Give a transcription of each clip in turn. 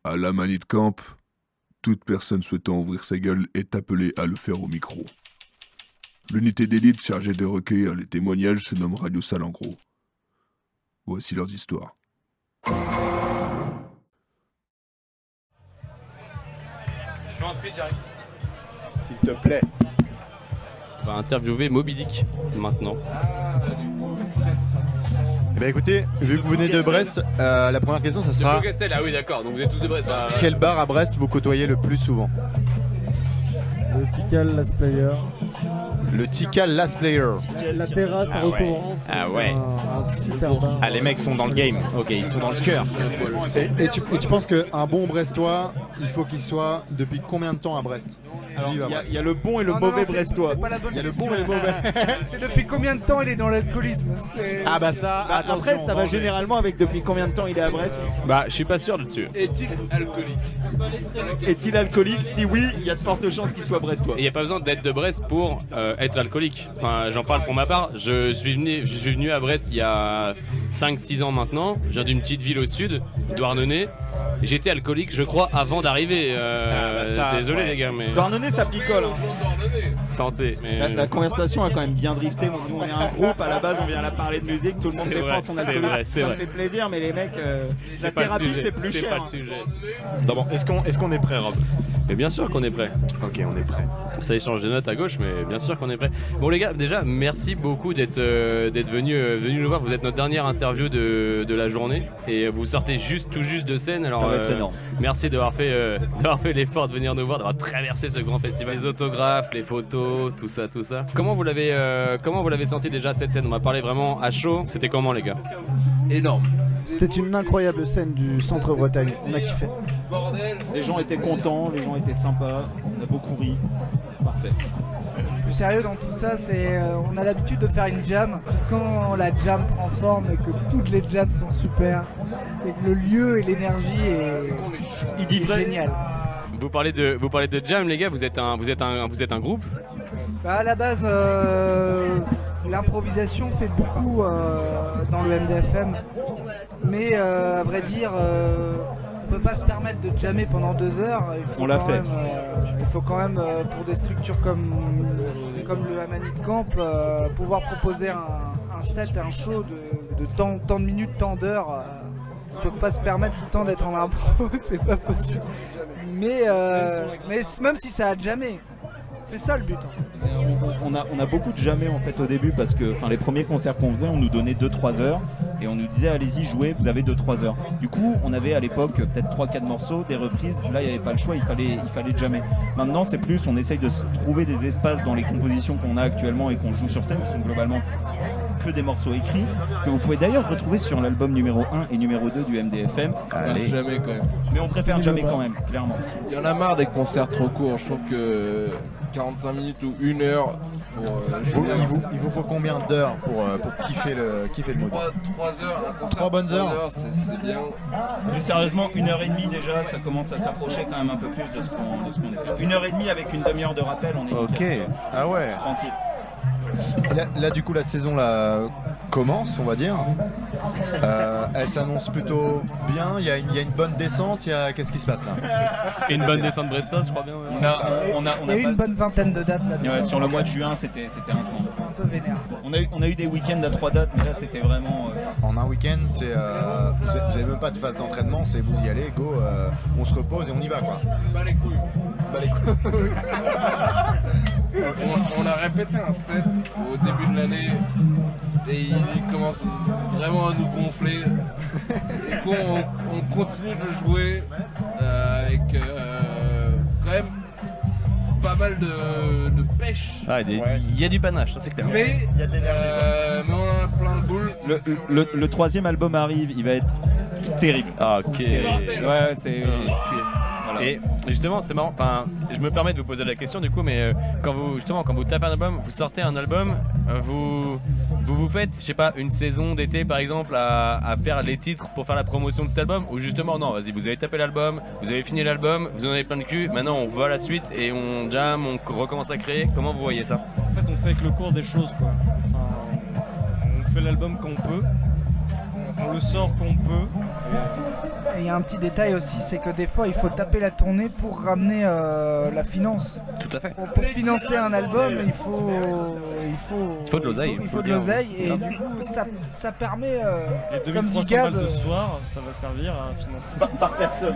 À la Manite Camp, toute personne souhaitant ouvrir sa gueule est appelée à le faire au micro. L'unité d'élite chargée de recueillir les témoignages se nomme Radio Sale en gros. Voici leurs histoires. Je fais un speed, j'arrive. S'il te plaît. On va interviewer Moby Dick maintenant. Eh bien écoutez, vu que vous venez de Brest, la première question ça sera Castel, ah oui d'accord, donc vous êtes tous de Brest. quel bar à Brest vous côtoyez le plus souvent? Le Tikal Last Player. Le Tikal Last Player. La terrasse en recouvrance. Ah ouais. Un super bar. Ah les mecs sont dans le game, ok, ils sont dans le cœur. Et tu penses qu'un bon Brestois, il faut qu'il soit depuis combien de temps à Brest? Il y a le bon et le mauvais Brestois. C'est pas la bonne Il y a le question. bon et le mauvais. C'est depuis combien de temps il est dans l'alcoolisme? Ah bah ça, attention, Après, ça va généralement avec depuis combien de temps il est à Brest. Bah je suis pas sûr là-dessus. Est-il alcoolique? Est-il alcoolique? Si oui, il y a de fortes chances qu'il soit brestois. Il n'y a pas besoin d'être de Brest pour être alcoolique. Enfin, j'en parle pour ma part. Je suis venu à Brest il y a 5-6 ans maintenant. Je viens d'une petite ville au sud, Douarnenez. J'étais alcoolique, je crois, avant d'arriver. Désolé les gars, mais... Douarnenez, ça picole. Hein. Santé. Mais... La conversation a quand même bien drifté. Nous, on est un groupe, à la base, on vient là parler de musique. Tout le monde défend son alcoolisme. Ça me fait plaisir, mais les mecs, la thérapie, c'est plus cher. C'est pas le sujet. Bon, est-ce qu'on est prêt, Rob? Mais bien sûr qu'on est prêt. Ok, on est prêt. Ça échange de notes à gauche, mais bien sûr qu'on est prêt. Bon les gars, déjà merci beaucoup d'être venus nous voir. Vous êtes notre dernière interview de la journée et vous sortez tout juste de scène. Alors ça va être énorme. Merci d'avoir fait l'effort de venir nous voir, d'avoir traversé ce grand festival. Les autographes, les photos, tout ça. Comment vous l'avez senti déjà cette scène? On m'a parlé vraiment à chaud. C'était comment les gars? Énorme. C'était une incroyable scène du Centre-Bretagne. On a kiffé. Bordel. Les gens étaient contents, les gens étaient sympas, on a beaucoup ri. Parfait. Plus sérieux dans tout ça, c'est on a l'habitude de faire une jam. Quand la jam prend forme et que toutes les jams sont super, c'est que le lieu et l'énergie est génial. Vous parlez de jam les gars. Vous êtes un groupe? Bah à la base, l'improvisation fait beaucoup dans le MDFM, mais à vrai dire, on peut pas se permettre de jammer pendant 2 heures. Il faut quand même, pour des structures comme le Manite Camp, pouvoir proposer un set, un show de tant de minutes, tant d'heures. On peut pas se permettre tout le temps d'être en impro, c'est pas possible. Mais même si ça a jammé, c'est ça le but. On a beaucoup de jamais en fait au début parce que les premiers concerts qu'on faisait, on nous donnait 2-3 heures et on nous disait allez-y jouez, vous avez 2-3 heures. Du coup on avait à l'époque peut-être 3-4 morceaux, des reprises, là il n'y avait pas le choix, il fallait jamais. Maintenant c'est plus, on essaye de trouver des espaces dans les compositions qu'on a actuellement et qu'on joue sur scène qui sont globalement que des morceaux écrits, que vous pouvez d'ailleurs retrouver sur l'album numéro 1 et numéro 2 du MDFM. Jamais quand même. Mais on préfère jamais quand même, clairement. Il y en a marre des concerts trop courts, je trouve que 45 minutes ou 1 heure pour jouer. Il vous faut combien d'heures pour kiffer le mode? 3 heures, un concert 3 bonnes heures. C'est bien. Plus sérieusement, 1h30 déjà, ça commence à s'approcher quand même un peu plus de ce qu'on est. 1h30 avec une demi-heure de rappel, on est ok. Ah ouais. Tranquille. Là du coup la saison là commence, on va dire. Elle s'annonce plutôt bien. Il y a une bonne descente. Qu'est-ce qui se passe là? C'est une bonne descente brestoise, je crois bien. Il y a eu une bonne vingtaine de dates là. Ouais, sur le mois de juin, c'était intense. C'était un peu vénère. On a eu des week-ends à 3 dates, mais là c'était vraiment. En un week-end, c'est vous avez même pas de phase d'entraînement, c'est vous y allez, go, on se repose et on y va quoi. Bas les couilles. On a répété un set au début de l'année et il commence vraiment à nous gonfler. Et coup, on continue de jouer avec quand même pas mal de pêche. Il y a du panache, c'est clair. Mais il y a de l'énergie. Mais on en a plein le boule. Le 3e album arrive, il va être terrible. Ah, ok. Ouais, c'est. Voilà. Et justement, c'est marrant. Enfin, je me permets de vous poser la question du coup, mais quand vous tapez un album, vous sortez un album, vous faites, je sais pas, une saison d'été par exemple à faire les titres pour faire la promotion de cet album, ou justement non, vas-y, vous avez tapé l'album, vous avez fini l'album, vous en avez plein de cul, maintenant on va à la suite et on jam, on recommence à créer. Comment vous voyez ça? En fait, on fait avec le cours des choses, quoi. Enfin, on fait l'album quand on peut, on le sort quand on peut. il y a un petit détail aussi, c'est que des fois il faut taper la tournée pour ramener la finance. Tout à fait. Pour financer un album, il faut de l'oseille. Il faut de l'oseille et du coup ça permet, comme dit 2300 Gab, balles de soir, ça va servir à financer. Par personne.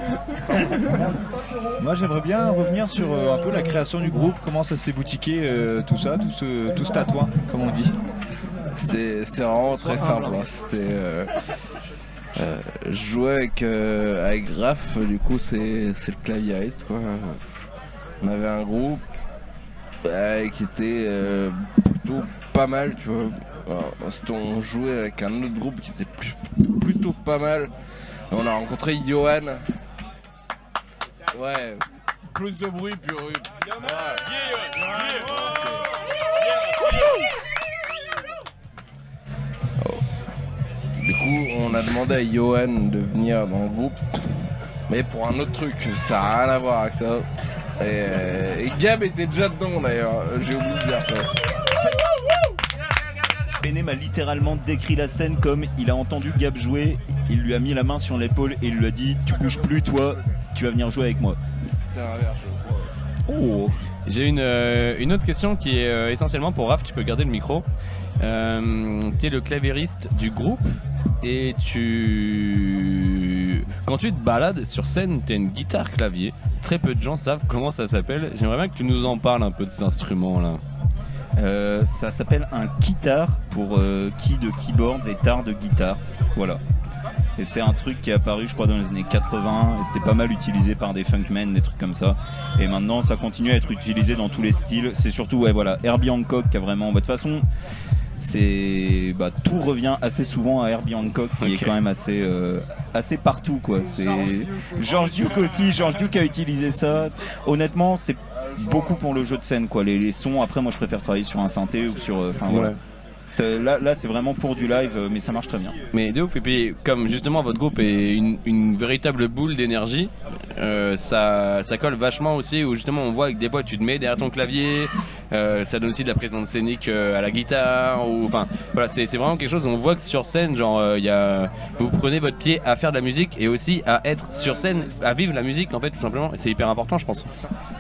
Moi j'aimerais bien revenir sur un peu la création du groupe, comment ça s'est boutiqué, tout ça, tout ce tatouin, comme on dit. C'était vraiment très simple. Hein. Je jouais avec Raph, du coup c'est le claviériste quoi. On avait un groupe qui était plutôt pas mal, tu vois. Ensuite on jouait avec un autre groupe qui était plutôt pas mal. Et on a rencontré Johan. Ouais, plus de bruit, puis Du coup, on a demandé à Johan de venir dans le groupe, mais pour un autre truc, ça n'a rien à voir avec ça. Et Gab était déjà dedans d'ailleurs, j'ai oublié de dire ça. Béné m'a littéralement décrit la scène comme il a entendu Gab jouer, il lui a mis la main sur l'épaule et il lui a dit « Tu bouges plus toi, tu vas venir jouer avec moi ». C'était un verre, je crois. Oh. J'ai une autre question qui est essentiellement pour Raph, tu peux garder le micro. Tu es le claviériste du groupe et quand tu te balades sur scène, tu as une guitare clavier. Très peu de gens savent comment ça s'appelle. J'aimerais bien que tu nous en parles un peu de cet instrument là. Ça s'appelle un guitar pour key de keyboards et tar de guitare. Voilà. Et c'est un truc qui est apparu je crois dans les années 80 et c'était pas mal utilisé par des funkmen, des trucs comme ça. Et maintenant ça continue à être utilisé dans tous les styles. C'est surtout voilà, Herbie Hancock qui a vraiment... de toute façon tout revient assez souvent à Herbie Hancock qui est quand même assez partout quoi. C'est George Duke aussi, George Duke a utilisé ça. Honnêtement c'est beaucoup pour le jeu de scène quoi. Les sons, après moi je préfère travailler sur un synthé ou sur... voilà. Là c'est vraiment pour du live mais ça marche très bien. Mais de ouf, et puis comme justement votre groupe est une véritable boule d'énergie, ça colle vachement aussi où justement on voit que des fois tu te mets derrière ton clavier, ça donne aussi de la présence scénique à la guitare, ou enfin voilà, c'est vraiment quelque chose où on voit que sur scène genre vous prenez votre pied à faire de la musique et aussi à être sur scène, à vivre la musique en fait tout simplement, et c'est hyper important je pense.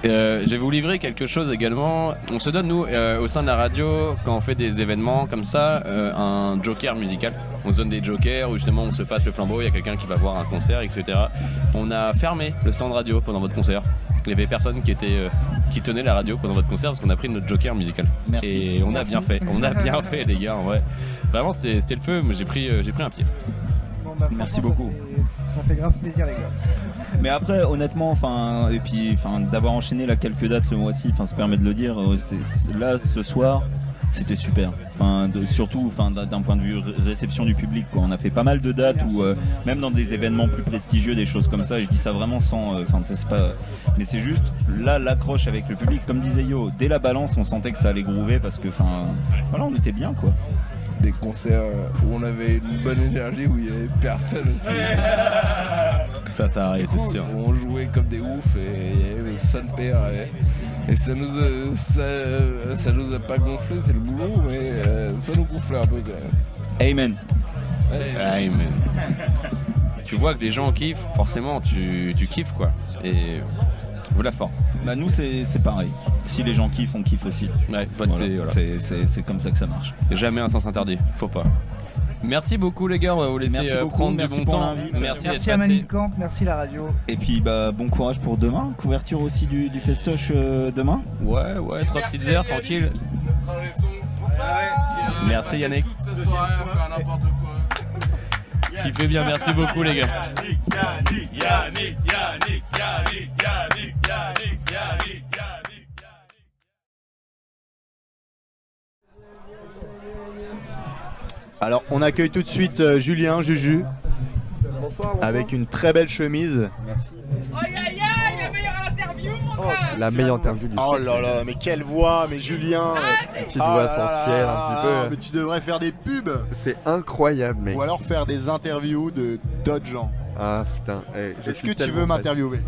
Je vais vous livrer quelque chose également, on se donne nous au sein de la radio quand on fait des événements comme ça, un joker musical. On se donne des jokers où justement on se passe le flambeau, il y a quelqu'un qui va voir un concert, etc. On a fermé le stand radio pendant votre concert. Il y avait personne qui tenait la radio pendant votre concert parce qu'on a pris notre joker musical. Merci. Et on a bien fait. On a bien fait les gars en vrai. Vraiment c'était le feu, mais j'ai pris un pied. Bon, merci beaucoup. Ça fait grave plaisir les gars. Mais après honnêtement d'avoir enchaîné là quelques dates ce mois-ci, ça permet de le dire, là ce soir c'était super, surtout d'un point de vue réception du public quoi. On a fait pas mal de dates où même dans des événements plus prestigieux, des choses comme ça, je dis ça vraiment sans c'est pas, mais c'est juste là l'accroche avec le public, comme disait Yo, dès la balance on sentait que ça allait groover parce que voilà, on était bien quoi. Des concerts où on avait une bonne énergie, où il y avait personne aussi. Ça arrive, c'est sûr. Où on jouait comme des oufs et il y avait le son père et ça nous a pas gonflé, c'est le boulot, mais ça nous gonflait un peu quand même. Amen. Amen. Tu vois que les gens kiffent, forcément tu kiffes quoi. Et voilà fort. Nous c'est pareil. Si les gens kiffent, on kiffe aussi. Ouais, voilà. C'est comme ça que ça marche. Jamais un sens interdit, faut pas. Merci beaucoup les gars, on va vous laisser prendre du bon temps. Merci à Manu de Camp, merci la radio. Et puis bon courage pour demain, couverture aussi du festoche demain. Ouais, 3 petites heures tranquille. Merci Yannick. Qui fait bien, merci beaucoup les gars. Yannick. Alors on accueille tout de suite Julien, Juju. Bonsoir. Avec une très belle chemise. Merci. La meilleure interview, mon frère. La meilleure interview du siècle. Oh là là, mais quelle voix, mais Julien. Une petite voix essentielle un petit peu. Mais tu devrais faire des pubs. C'est incroyable mec. Ou alors faire des interviews d'autres gens. Ah putain. Est-ce que tu veux m'interviewer?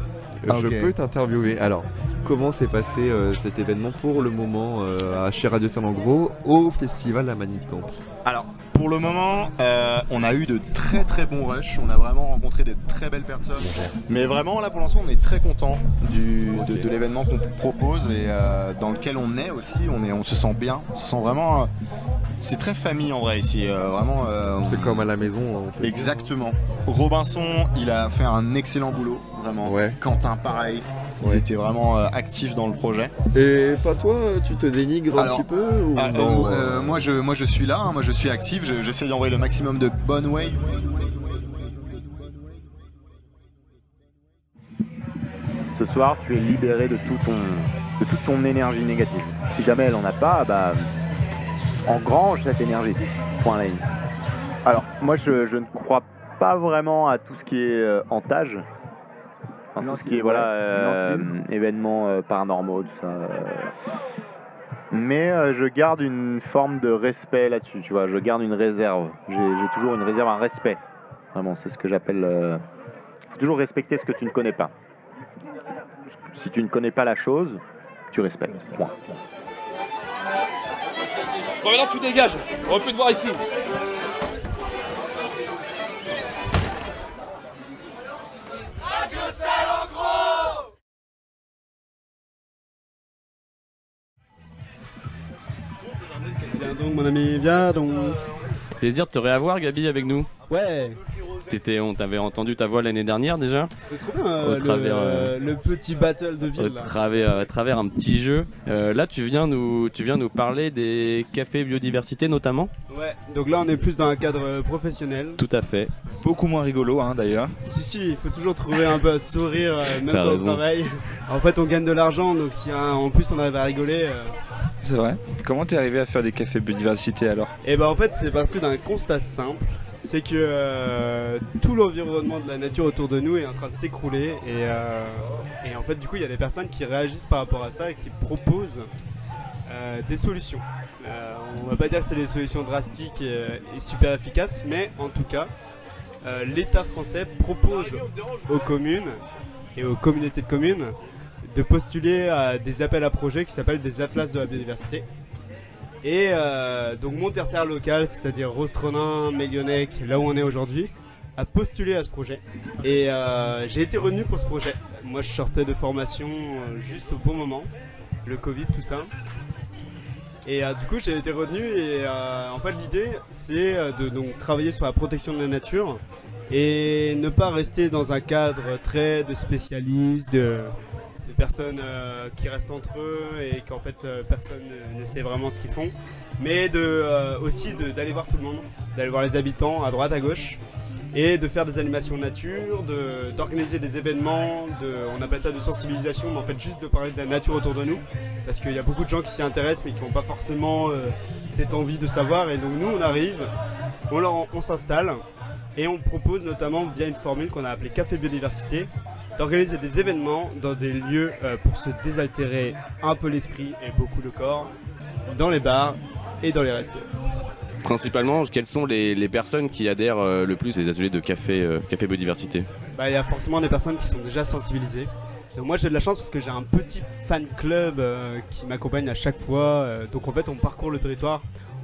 Je peux t'interviewer. Alors, comment s'est passé cet événement pour le moment chez Radio Salengro au festival La Manip Camp? Alors, pour le moment, on a eu de très très bons rushs. On a vraiment rencontré de très belles personnes. Mais vraiment, là pour l'instant, on est très content de l'événement qu'on propose et dans lequel on est aussi. On se sent bien. On se sent vraiment. C'est très famille en vrai ici. Vraiment. C'est comme à la maison. Exactement. Robinson, il a fait un excellent boulot. Vraiment. Ouais. Quentin, pareil. Ils étaient vraiment actifs dans le projet. Et pas toi, tu te dénigres un petit peu ou non, moi je suis là, hein, moi je suis actif, j'essaie d'envoyer le maximum de bonnes waves. Ce soir, tu es libéré de toute ton énergie négative. Si jamais elle en a pas, bah engrange cette énergie. Point ligne. Alors moi je ne crois pas vraiment à tout ce qui est hantage. Tout ce qui est événements paranormaux, tout ça. Mais je garde une forme de respect là-dessus, tu vois. Je garde une réserve. J'ai toujours une réserve, un respect. Vraiment, c'est ce que j'appelle. Faut toujours respecter ce que tu ne connais pas. Si tu ne connais pas la chose, tu respectes. Point. Bon, maintenant tu dégages. On va plus te voir ici. Viens donc mon ami, viens donc. Plaisir de te réavoir Gabi avec nous. Ouais. On t'avait entendu ta voix l'année dernière déjà. C'était trop bien le petit battle de ville. À travers un petit jeu. Là tu viens nous parler des cafés biodiversité notamment. Ouais, donc là on est plus dans un cadre professionnel. Tout à fait. Beaucoup moins rigolo d'ailleurs. Si, il faut toujours trouver un peu à sourire même dans le travail. En fait on gagne de l'argent donc si en plus on arrive à rigoler. C'est vrai. Comment t'es arrivé à faire des cafés biodiversité alors? Et ben en fait c'est parti d'un constat simple. C'est que tout l'environnement de la nature autour de nous est en train de s'écrouler et en fait du coup il y a des personnes qui réagissent par rapport à ça et qui proposent des solutions. On va pas dire que c'est des solutions drastiques et super efficaces, mais en tout cas l'État français propose aux communes et aux communautés de communes de postuler à des appels à projets qui s'appellent des atlas de la biodiversité. Et donc mon terre local, c'est-à-dire Rostronin, Mélionnec, là où on est aujourd'hui, a postulé à ce projet. Et j'ai été retenu pour ce projet. Moi je sortais de formation juste au bon moment, le Covid, tout ça. Et du coup j'ai été retenu et en fait l'idée c'est de donc, travailler sur la protection de la nature et ne pas rester dans un cadre très de spécialistes, de personnes qui restent entre eux et qu'en fait personne ne sait vraiment ce qu'ils font, mais aussi d'aller voir tout le monde, d'aller voir les habitants à droite, à gauche, et de faire des animations nature, d'organiser des événements, on appelle ça de sensibilisation, mais en fait juste de parler de la nature autour de nous, parce qu'il y a beaucoup de gens qui s'y intéressent mais qui n'ont pas forcément cette envie de savoir, et donc nous on arrive, on s'installe, et on propose notamment via une formule qu'on a appelée Café Biodiversité, d'organiser des événements dans des lieux pour se désaltérer un peu l'esprit et beaucoup le corps, dans les bars et dans les restos. Principalement, quelles sont les personnes qui adhèrent le plus à des ateliers de café biodiversité? Il y a forcément des personnes qui sont déjà sensibilisées. Donc moi j'ai de la chance parce que j'ai un petit fan club qui m'accompagne à chaque fois. Donc en fait on parcourt le territoire.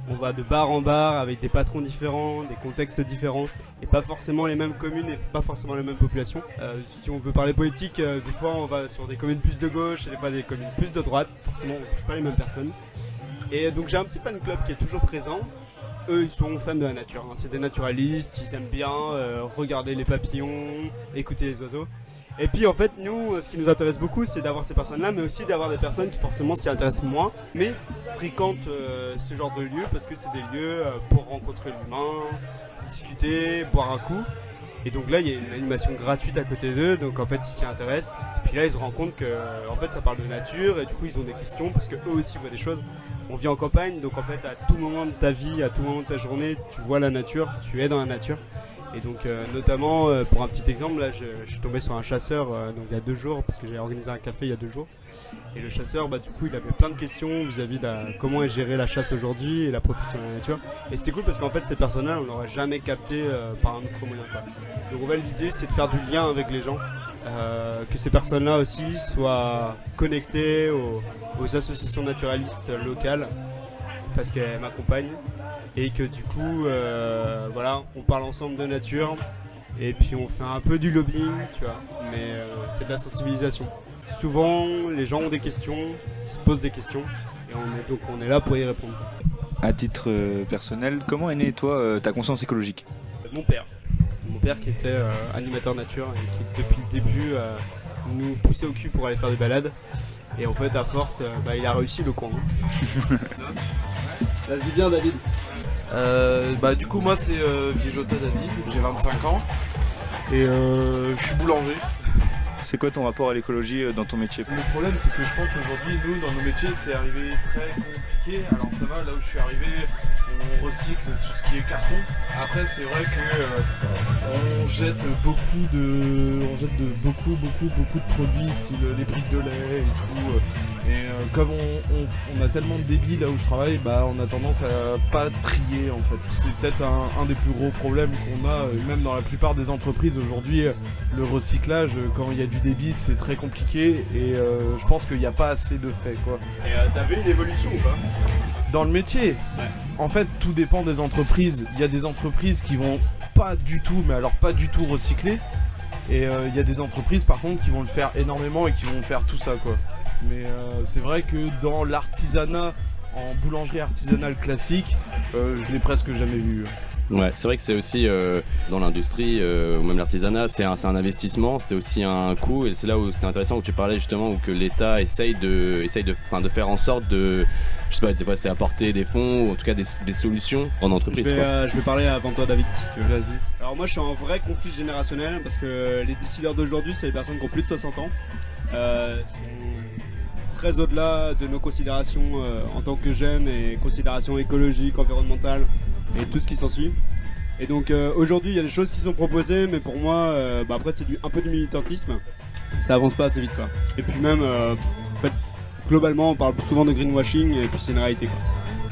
On va de bar en bar avec des patrons différents, des contextes différents et pas forcément les mêmes communes et pas forcément les mêmes populations. Si on veut parler politique, des fois on va sur des communes plus de gauche et des fois des communes plus de droite. Forcément on ne touche pas les mêmes personnes. Et donc j'ai un petit fan club qui est toujours présent. Eux ils sont fans de la nature, hein. C'est des naturalistes, ils aiment bien regarder les papillons, écouter les oiseaux. Et puis en fait nous, ce qui nous intéresse beaucoup c'est d'avoir ces personnes là, mais aussi d'avoir des personnes qui forcément s'y intéressent moins, mais fréquentent ce genre de lieux parce que c'est des lieux pour rencontrer l'humain, discuter, boire un coup. Et donc là il y a une animation gratuite à côté d'eux, donc en fait ils s'y intéressent. Puis là ils se rendent compte que en fait ça parle de nature et du coup ils ont des questions parce que eux aussi voient des choses. On vit en campagne, donc en fait à tout moment de ta vie, à tout moment de ta journée, tu vois la nature, tu es dans la nature. Et donc notamment pour un petit exemple, là je suis tombé sur un chasseur donc il y a 2 jours parce que j'ai organisé un café il y a 2 jours. Et le chasseur du coup il avait plein de questions vis-à-vis de comment est gérée la chasse aujourd'hui et la protection de la nature. Et c'était cool parce qu'en fait cette personne-là on l'aurait jamais capté par un autre moyen quoi. Donc en fait l'idée c'est de faire du lien avec les gens, que ces personnes-là aussi soient connectées aux associations naturalistes locales parce qu'elles m'accompagnent. Et que du coup, voilà, on parle ensemble de nature et puis on fait un peu du lobbying, tu vois, mais c'est de la sensibilisation. Souvent, les gens ont des questions, se posent des questions et donc on est là pour y répondre. À titre personnel, comment est née toi ta conscience écologique? Mon père qui était animateur nature et qui depuis le début nous poussait au cul pour aller faire des balades. Et en fait, à force, il a réussi le con. Vas-y, viens, David. Du coup, moi, c'est Viejota David, j'ai 25 ans et je suis boulanger. C'est quoi ton rapport à l'écologie dans ton métier? Le problème, c'est que je pense aujourd'hui, nous, dans nos métiers, c'est arrivé très compliqué. Alors ça va, là où je suis arrivé, on recycle tout ce qui est carton. Après, c'est vrai que on jette beaucoup de produits, style les briques de lait et tout. Et comme on a tellement de débit là où je travaille, on a tendance à pas trier en fait. C'est peut-être un des plus gros problèmes qu'on a, même dans la plupart des entreprises aujourd'hui. Le recyclage, quand il y a du débit, c'est très compliqué et je pense qu'il n'y a pas assez de fait quoi. Et t'as vu une évolution ou pas? Dans le métier, ouais. En fait, tout dépend des entreprises. Il y a des entreprises qui vont pas du tout, mais alors pas du tout recycler. Et il y a des entreprises par contre qui vont le faire énormément et qui vont faire tout ça quoi. Mais c'est vrai que dans l'artisanat, en boulangerie artisanale classique, je l'ai presque jamais vu. Ouais, c'est vrai que c'est aussi dans l'industrie ou même l'artisanat, c'est un investissement, c'est aussi un coût et c'est là où c'était intéressant où tu parlais justement où que l'État essaye de faire en sorte de, je sais pas, des fois c'est apporter des fonds ou en tout cas des solutions en entreprise. Je vais parler avant toi David. Vas-y. Alors moi je suis en vrai conflit générationnel parce que les décideurs d'aujourd'hui c'est les personnes qui ont plus de 60 ans. Très au-delà de nos considérations en tant que jeunes et considérations écologiques, environnementales et tout ce qui s'ensuit. Et donc aujourd'hui il y a des choses qui sont proposées mais pour moi après c'est un peu du militantisme, ça avance pas assez vite quoi. Et puis même en fait globalement on parle souvent de greenwashing et puis c'est une réalité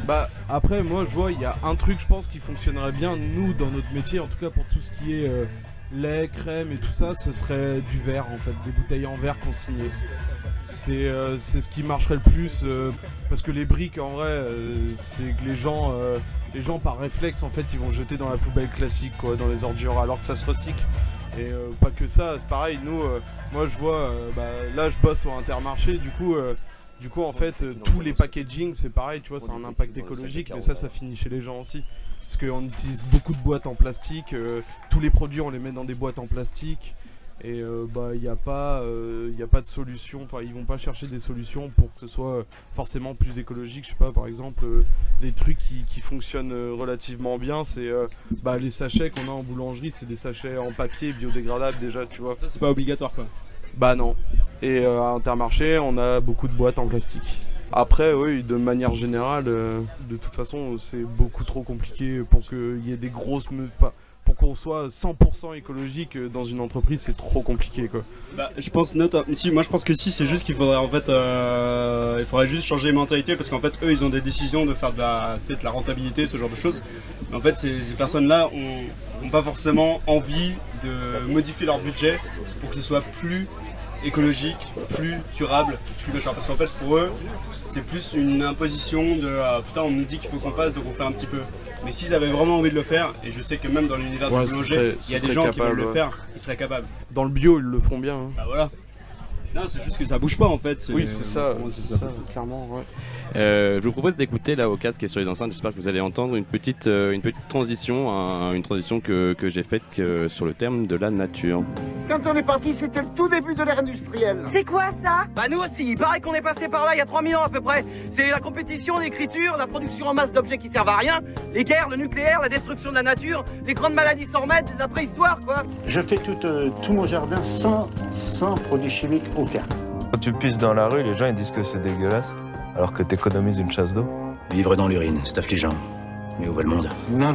quoi. Après moi je vois il y a un truc je pense qui fonctionnerait bien nous dans notre métier en tout cas pour tout ce qui est lait, crème et tout ça, ce serait du verre en fait, des bouteilles en verre consignées. C'est ce qui marcherait le plus parce que les briques en vrai c'est que les gens par réflexe en fait ils vont jeter dans la poubelle classique quoi, dans les ordures alors que ça se recycle. Et pas que ça, c'est pareil, nous moi je vois là je bosse au Intermarché du coup en fait tous les packaging c'est pareil tu vois, c'est un impact écologique mais ça finit chez les gens aussi. Parce qu'on utilise beaucoup de boîtes en plastique, tous les produits on les met dans des boîtes en plastique et il n'y a pas de solution, enfin ils vont pas chercher des solutions pour que ce soit forcément plus écologique. Je sais pas, par exemple les trucs qui fonctionnent relativement bien c'est les sachets qu'on a en boulangerie, c'est des sachets en papier biodégradables déjà tu vois. Ça c'est pas obligatoire quoi. Bah non, et à Intermarché on a beaucoup de boîtes en plastique. Après, oui, de manière générale, de toute façon, c'est beaucoup trop compliqué pour qu'il y ait des grosses pour qu'on soit 100% écologique dans une entreprise, c'est trop compliqué, quoi. Je pense moi je pense que si, c'est juste qu'il faudrait en fait, il faudrait juste changer les mentalités parce qu'en fait, eux, ils ont des décisions de faire de la rentabilité, ce genre de choses. Mais en fait, ces personnes-là ont pas forcément envie de modifier leur budget pour que ce soit plus écologique, plus durable, plus machin. Parce qu'en fait pour eux c'est plus une imposition de putain on nous dit qu'il faut qu'on fasse donc on fait un petit peu. Mais s'ils avaient vraiment envie de le faire, et je sais que même dans l'univers du boulanger il y a des gens qui veulent le faire, ils seraient capables. Dans le bio ils le font bien. Hein. Bah voilà. Non c'est juste que ça bouge pas en fait. Oui c'est ça, clairement ouais. Je vous propose d'écouter là au casque qui est sur les enceintes, j'espère que vous allez entendre une petite transition, une transition que j'ai faite sur le terme de la nature. Quand on est parti, c'était le tout début de l'ère industrielle. C'est quoi ça? Bah nous aussi, il paraît qu'on est passé par là il y a 3000 ans à peu près. C'est la compétition, l'écriture, la production en masse d'objets qui servent à rien, les guerres, le nucléaire, la destruction de la nature, les grandes maladies sans remède, la préhistoire quoi. Je fais tout mon jardin sans produits chimiques aucun. Quand tu pisses dans la rue, les gens ils disent que c'est dégueulasse. Alors que t'économises une chasse d'eau. Vivre dans l'urine, c'est affligeant. Mais où va le monde? Non.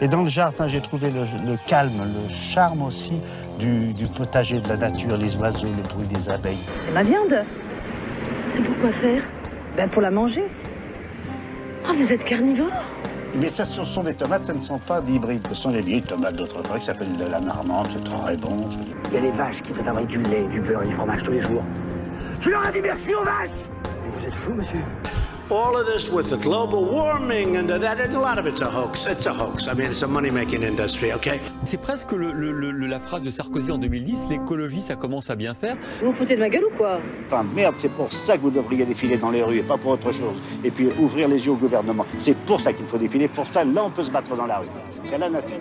Et dans le jardin, j'ai trouvé le calme, le charme aussi du potager de la nature, les oiseaux, le bruit des abeilles. C'est ma viande. C'est pour quoi faire? Ben pour la manger. Ah, vous êtes carnivore? Mais ça, ce sont des tomates, ce ne sont pas d'hybrides. Ce sont des vieilles tomates d'autrefois qui s'appellent de la marmande, c'est très bon. Il y a les vaches qui te fabriquent du lait, du beurre et du fromage tous les jours. Tu leur as dit merci aux vaches! Mais vous êtes fou, monsieur. All of this with the global warming and that, and a lot of it's a hoax. It's a hoax. I mean, it's a money-making industry, okay? C'est presque la phrase de Sarkozy en 2010, l'écologie, ça commence à bien faire. Vous vous foutez de ma gueule ou quoi? Enfin, merde, c'est pour ça que vous devriez défiler dans les rues et pas pour autre chose. Et puis ouvrir les yeux au gouvernement. C'est pour ça qu'il faut défiler. Pour ça, là, on peut se battre dans la rue. C'est la nature.